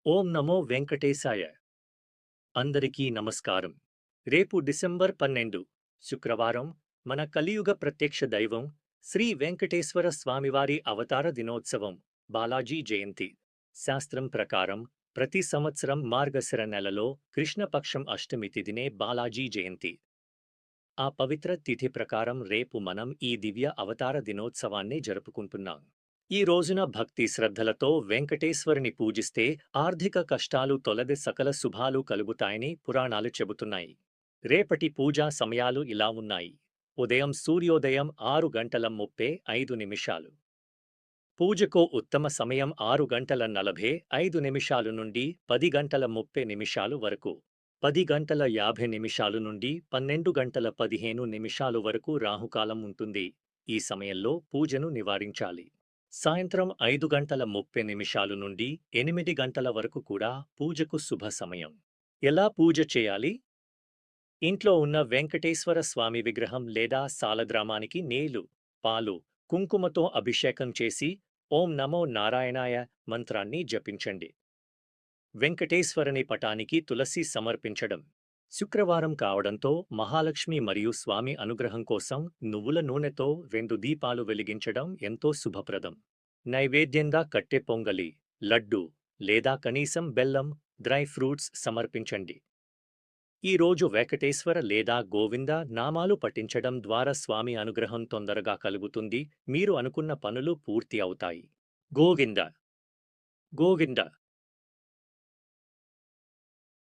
ఓం నమో వెంకటేశాయ. అందరికీ నమస్కారం. రేపు డిసెంబర్ 12 శుక్రవారం మన కలియుగ ప్రత్యక్ష దైవం శ్రీ వెంకటేశ్వర స్వామివారి అవతార దినోత్సవం బాలాజీ జయంతి. శాస్త్రం ప్రకారం ప్రతి సంవత్సరం మార్గశిర నెలలో కృష్ణపక్షం అష్టమి తిథినే బాలాజీ జయంతి. ఆ పవిత్ర తిథి ప్రకారం రేపు మనం ఈ దివ్య అవతార దినోత్సవాన్ని జరుపుకుంటున్నాం. ఈ రోజున భక్తి శ్రద్ధలతో వెంకటేశ్వరుని పూజిస్తే ఆర్థిక కష్టాలు తొలగి సకల శుభాలు కలుగుతాయని పురాణాలు చెబుతున్నాయి. రేపటి పూజా సమయాలు ఇలా ఉన్నాయి. ఉదయం సూర్యోదయం 6:35 పూజకో ఉత్తమ సమయం 6:45 నుండి 10:30 వరకు. 10:50 నుండి 12:15 వరకు రాహుకాలం ఉంటుంది. ఈ సమయంలో పూజను నివారించాలి. సాయంత్రం 5:30 నుండి 8 వరకు కూడా పూజకు శుభ సమయం. ఎలా పూజ చేయాలి? ఇంట్లో ఉన్న వెంకటేశ్వర స్వామి విగ్రహం లేదా సాలగ్రామానికి నీళ్లు, పాలు, కుంకుమతో అభిషేకం చేసి ఓం నమో నారాయణాయ మంత్రాన్ని జపించండి. వెంకటేశ్వరుని పటానికి తులసి సమర్పించడం. శుక్రవారం కావడంతో మహాలక్ష్మి మరియు స్వామి అనుగ్రహం కోసం నువ్వుల నూనెతో 2 దీపాలు వెలిగించడం ఎంతో శుభప్రదం. నైవేద్యంగా కట్టె పొంగలి, లడ్డు లేదా కనీసం బెల్లం, డ్రై ఫ్రూట్స్ సమర్పించండి. ఈ రోజు వెంకటేశ్వర లేదా గోవింద నామాలు పఠించడం ద్వారా స్వామి అనుగ్రహం తొందరగా కలుగుతుంది. మీరు అనుకున్న పనులు పూర్తి అవుతాయి. గోవింద గోవింద